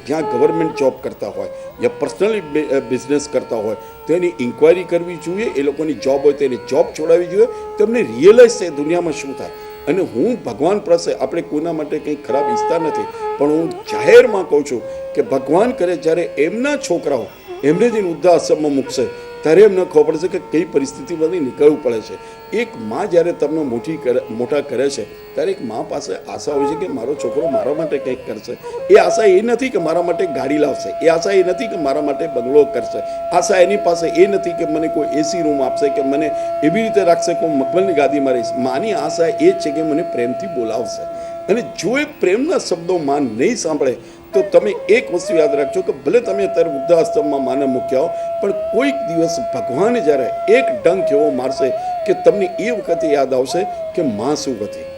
જ્યાં government job કરતા હોય યા પર્સનલી બિઝનેસ કરતા હોય તો એની ઇન્ક્વાયરી કરવી જોઈએ. એ લોકોની જોબ હોય તો એની જોબ છોડાવવી જોઈએ. તમને રિયલાઇઝ થાય દુનિયામાં શું થાય. અને હું ભગવાન પાસે આપણે કોઈના માટે કંઈ ખરાબ ઈચ્છતા નથી, પણ હું જાહેરમાં કહું છું કે ભગવાન કરે જ્યારે એમના છોકરાઓ એમને જ વૃદ્ધાશ્રમમાં મૂકશે ત્યારે એમને ખબર પડશે કે કઈ પરિસ્થિતિમાંથી નીકળવું પડે છે. એક માં જ્યારે તમને મોટા કરે છે ત્યારે એક માં પાસે આશા હોય છે કે મારો છોકરો મારા માટે કંઈક કરશે. એ આશા એ નથી કે મારા માટે ગાડી લાવશે, એ આશા એ નથી કે મારા માટે બંગલો કરશે, આશા એની પાસે એ નથી કે મને કોઈ એસી રૂમ આપશે કે મને એવી રીતે રાખશે કે હું મકબલની ગાદીમાં રહીશ. માની આશા એ જ છે કે મને પ્રેમથી બોલાવશે. અને જો એ પ્રેમના શબ્દો માં નહીં સાંભળે તો તમે એક વસ્તુ યાદ રાખજો કે ભલે તમે અત્યારે વૃદ્ધાશ્રમમાં માને મૂક્યા હો, પણ કોઈક દિવસ ભગવાન જ્યારે એક ડંખ એવો મારશે કે તમને એ વખતે યાદ આવશે કે માં શું હતી.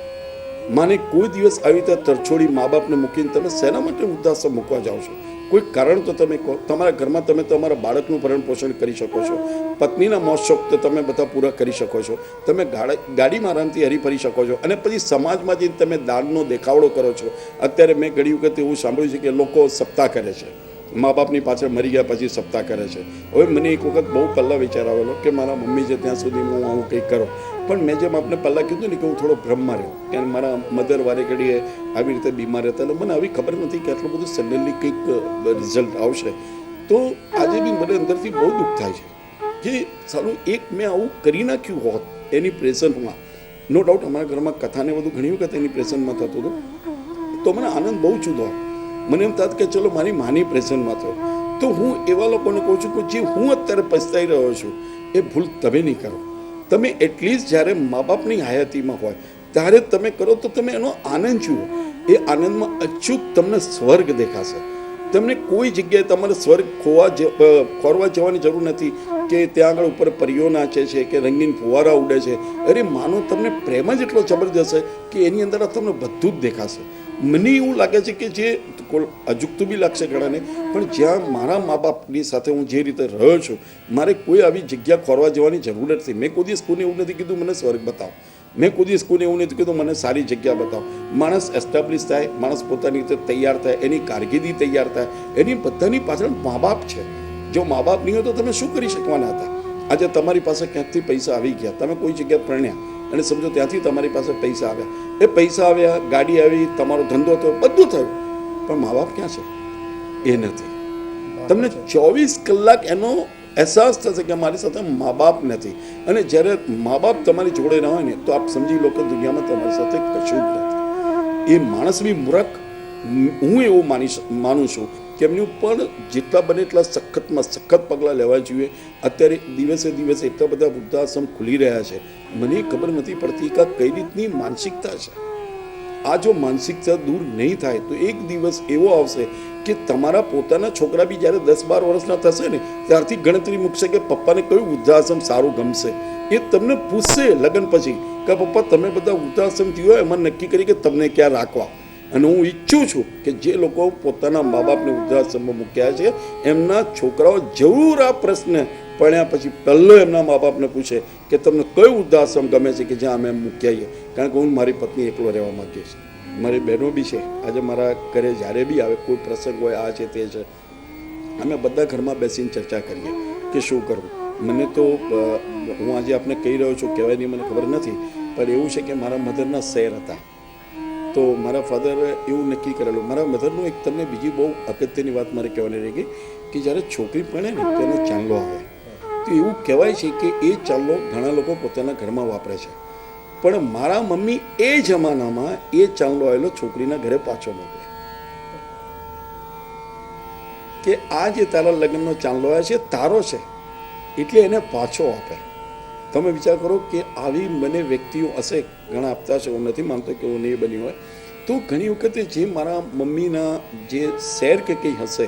માને કોઈ દિવસ આવી રીતે તરછોડી મા બાપને મૂકીને તમે શેના માટે વૃદ્ધાશ્રમ મૂકવા જાઓ છો? કોઈ કારણ તો તમે કહો. તમારા ઘરમાં તમે તમારા બાળકનું ભરણ પોષણ કરી શકો છો, પત્નીના મોજ શોખ તો તમે બધા પૂરા કરી શકો છો, તમે ગાડીમાં આરામથી હરીફરી શકો છો, અને પછી સમાજમાં જઈને તમે દાનનો દેખાવડો કરો છો. અત્યારે મેં ઘણી વખત એવું સાંભળ્યું છે કે લોકો સપ્તાહ કરે છે, મા બાપની પાછળ મરી ગયા પછી સપ્તાહ કરે છે. હવે મને એક વખત બહુ પહેલાં વિચાર આવેલો કે મારા મમ્મી છે ત્યાં સુધી હું આવું કંઈક કરું, પણ મેં જેમ આપણે પહેલાં કીધું ને કે હું થોડો ભ્રમમાં રહ્યો કે મારા મધર વારે ઘડીએ આવી રીતે બીમાર હતા અને મને આવી ખબર નથી કે આટલું બધું સડનલી કંઈક રિઝલ્ટ આવશે. તો આજે બી મને અંદરથી બહુ દુઃખ થાય છે કે સારું એક મેં આવું કરી નાખ્યું હોત એની પ્રેઝન્ટમાં. નો ડાઉટ અમારા ઘરમાં કથાને બધું ઘણી વખત એની પ્રેઝન્ટમાં થતું હતું તો મને આનંદ બહુ જુદો. મને એમ થાત કે ચલો મારી માની પ્રેઝન્ટમાં થયો. તો હું એવા લોકોને કહું છું કે જે હું અત્યારે પછતાઈ રહ્યો છું એ ભૂલ તમે નહીં કરો. તમે એટલીસ્ટ જ્યારે મા બાપની હયાતીમાં હોય ત્યારે તમે કરો તો તમે એનો આનંદ જુઓ. એ આનંદમાં અચૂક તમને સ્વર્ગ દેખાશે. તમને કોઈ જગ્યાએ તમારે સ્વર્ગ ખોરવા જવાની જરૂર નથી કે ત્યાં આગળ ઉપર પરીઓ નાચે છે કે રંગીન ફુવારા ઉડે છે. અરે માનો તમને પ્રેમ જ એટલો જબરદસ્ત છે કે એની અંદર તમને બધું જ દેખાશે. મને એવું લાગે છે કે જે અજુકતું બી લાગશે ઘણાને, પણ જ્યાં મારા મા બાપની સાથે હું જે રીતે રહ્યો છું મારે કોઈ આવી જગ્યા ખોરવા જવાની જરૂર નથી. મેં કોઈ દિવસ કોઈને એવું નથી કીધું મને સ્વર્ગ બતાવો, મેં કોઈ દિવસ કોઈને એવું નથી કીધું મને સારી જગ્યા બતાવો. માણસ એસ્ટાબ્લિશ થાય, માણસ પોતાની રીતે તૈયાર થાય, એની કારકિર્દી તૈયાર થાય, એની બધાની પાછળ મા બાપ છે. જો મા બાપ નહીં હોય તો તમે શું કરી શકવાના હતા? આજે તમારી પાસે ક્યાંકથી પૈસા આવી ગયા, તમે કોઈ જગ્યાએ પરણ્યા અને સમજો ત્યાંથી તમારી પાસે પૈસા આવ્યા, એ પૈસા આવ્યા, ગાડી આવી, તમારો ધંધો થયો, બધું થયું, પણ મા બાપ ક્યાં છે? એ નથી. તમને 24 કલાક એનો અહેસાસ થશે કે મારી સાથે મા બાપ નથી. અને જ્યારે મા બાપ તમારી જોડે ના હોય ને તો આપ સમજી લો કે દુનિયામાં તમારી સાથે કશું જ નથી. એ માણસ બી મૂર્ખ, હું એવું માનું છું કે એમની ઉપર જેટલા બને એટલા સખતમાં સખત પગલાં લેવા જોઈએ. અત્યારે દિવસે દિવસે એટલા બધા વૃદ્ધાશ્રમ ખુલી રહ્યા છે, મને ખબર નથી પડતી કે કઈ રીતની માનસિકતા છે. આ જો માનસિકતા દૂર નહીં થાય તો એક દિવસ એવો આવશે કે તમારા પોતાના છોકરા બી જ્યારે 10-12 વર્ષના થશે ને ત્યારથી ગણતરી મૂકશે કે પપ્પાને કયું વૃદ્ધાશ્રમ સારું ગમશે. એ તમને પૂછશે લગ્ન પછી કે પપ્પા તમે બધા વૃદ્ધાશ્રમ થયો એમાં નક્કી કરી કે તમને ક્યાં રાખવા. અને હું ઈચ્છું છું કે જે લોકો પોતાના મા બાપને વૃદ્ધાશ્રમમાં મૂક્યા છે એમના છોકરાઓ જરૂર આ પ્રશ્ન ભણ્યા પછી પહેલો એમના મા બાપને પૂછે કે તમને કયું વૃદ્ધાશ્રમ ગમે છે કે જ્યાં અમે મૂક્યા. કારણ કે હું મારી પત્ની એકલો રહેવા માંગીએ છીએ, મારી બહેનો બી છે. આજે મારા ઘરે જ્યારે બી આવે કોઈ પ્રસંગ હોય, આ છે તે છે, અમે બધા ઘરમાં બેસીને ચર્ચા કરીએ કે શું કરવું. મને તો હું આજે આપને કહી રહ્યો છું, કહેવાયની મને ખબર નથી, પણ એવું છે કે મારા મધરના શહેર હતા તો મારા ફાધરે એવું નક્કી કરેલું. મારા મધરનું એક તમને બીજી બહુ અગત્યની વાત મારે કહેવાની રહી ગઈ કે જ્યારે છોકરી ભણે ને તો એને ચાંદલો આવે. તો એવું કહેવાય છે કે એ ચાંદલો ઘણા લોકો પોતાના ઘરમાં વાપરે છે, પણ મારા મમ્મી એ જમાનામાં એ ચાંદલો આવેલો છોકરીના ઘરે પાછો મોકલે કે આ જે તારા લગ્નનો ચાંદલો આવે છે તારો છે એટલે એને પાછો આપે. તમે વિચાર કરો કે આવી મને વ્યક્તિઓ હશે, ઘણા આપતા છે, હું નથી માનતો કે હું નહીં બની હોય. તો ઘણી વખતે જે મારા મમ્મીના જે શેર કે કંઈ હશે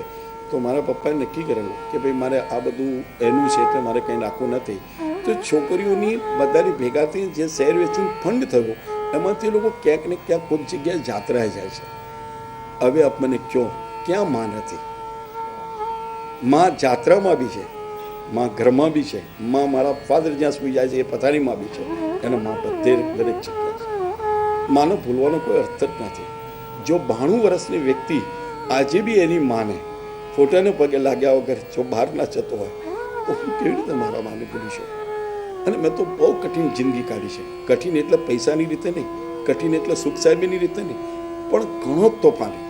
તો મારા પપ્પાએ નક્કી કરેલું કે ભાઈ મારે આ બધું એનું છે એટલે મારે કંઈ નાખવું નથી. તો છોકરીઓની બધાની ભેગાથી જે શેર વેચીને ફંડ થયો એમાંથી લોકો ક્યાંક ને ક્યાંક કોઈક જગ્યાએ જાત્રાએ જાય છે. હવે આપ મને કહો ક્યાં માં નથી? માં જાત્રામાં બી છે, માં ઘરમાં બી છે, માં મારા ફાધર જ્યાં સુધી જાય છે એ પથારીમાં બી છે, એના માં બધે દરેક જગ્યાએ છે. માનો ભૂલવાનો કોઈ અર્થ જ નથી. જો 92 વર્ષની વ્યક્તિ આજે બી એની માને ફોટાને પગે લાગ્યા વગર જો બહાર ના જતો હોય તો હું કેવી રીતે મારા માને ભૂલી શકું? અને મેં તો બહુ કઠિન જિંદગી કાઢી છે. કઠિન એટલે પૈસાની રીતે નહીં, કઠિન એટલે સુખ સાહેબીની રીતે નહીં, પણ ઘણો તોફાની.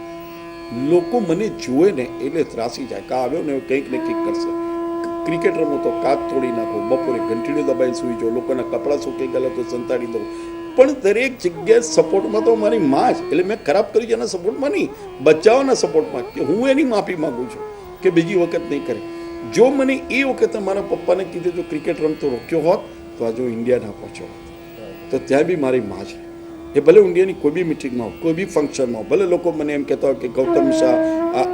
લોકો મને જુએ ને એટલે ત્રાસી જાય, કા આવ્યો ને કંઈક ને કંઈક કરશે. ક્રિકેટ રમો તો કાચ તોડી નાખો, બપોરે ઘંટીને દબાઈ સૂઈ જાઓ, લોકોના કપડાં સૂકી ગયેલા તો સંતાડી દો. પણ દરેક જગ્યાએ સપોર્ટમાં તો મારી માં જ. એટલે મેં ખરાબ કરી એના સપોર્ટમાં નહીં, બચાવવાના સપોર્ટમાં, કે હું એની માફી માગું છું કે બીજી વખત નહીં કરે. જો મને એ વખતે મારા પપ્પાને કીધું જો ક્રિકેટ રમતો રોક્યો હોત તો આજે હું ઇન્ડિયા ના પહોંચ્યો હોત. તો ત્યાં બી મારી માં છે. એ ભલે ઇન્ડિયાની કોઈ બી મિટિંગમાં હોય, કોઈ બી ફંક્શનમાં હોય, ભલે લોકો મને એમ કહેતા હોય કે ગૌતમ શાહ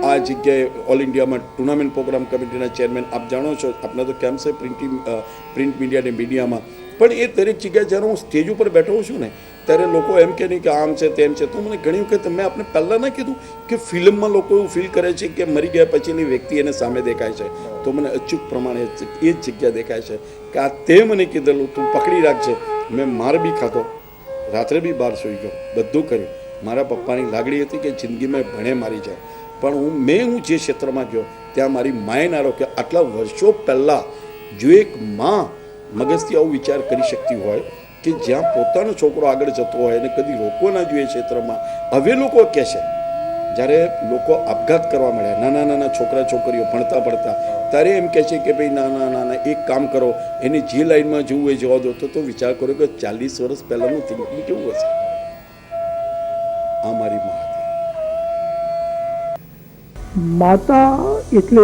આ જગ્યાએ ઓલ ઇન્ડિયામાં ટુર્નામેન્ટ પ્રોગ્રામ કમિટીના ચેરમેન, આપ જાણો છો, આપને તો કેમ છે પ્રિન્ટ મીડિયા અને મીડિયામાં, પણ એ દરેક જગ્યાએ જ્યારે હું સ્ટેજ ઉપર બેઠો છું ને ત્યારે લોકો એમ કે નહીં કે આમ છે તેમ છે. તો મને ઘણી વખત મેં આપણે પહેલાં ના કીધું કે ફિલ્મમાં લોકો એવું ફીલ કરે છે કે મરી ગયા પછીની વ્યક્તિ એને સામે દેખાય છે. તો મને અચૂક પ્રમાણે એ જ જગ્યા દેખાય છે કે આ તે મને કીધેલું તું પકડી રાખજે. મેં માર બી ખાધો, રાત્રે બી બહાર સૂઈ ગયો, બધું કર્યું. મારા પપ્પાની લાગણી હતી કે જિંદગીમાં ભણે મારી જાય, પણ હું જે ક્ષેત્રમાં ગયો ત્યાં મારી માએ ના રોક્યો. આટલા વર્ષો પહેલાં જો એક માં મગજથી આવો વિચાર કરી શકતી હોય કે જ્યાં પોતાનો છોકરો આગળ જતો હોય અને કદી રોકવો ના જોઈએ ક્ષેત્રમાં. હવે લોકો કહે છે, જ્યારે લોકો આપઘાત કરવા મળ્યા, નાના નાના છોકરા છોકરીઓ ભણતા ત્યારે એમ કહે છે કે ભાઈ ના એક કામ કરો, એને જે લાઈનમાં જવું એ જવા દો. તો વિચાર કરો કે 40 વર્ષ પહેલાંનું થિંકિંગ કેવું હશે. આ મારી માં હતી. માતા એટલે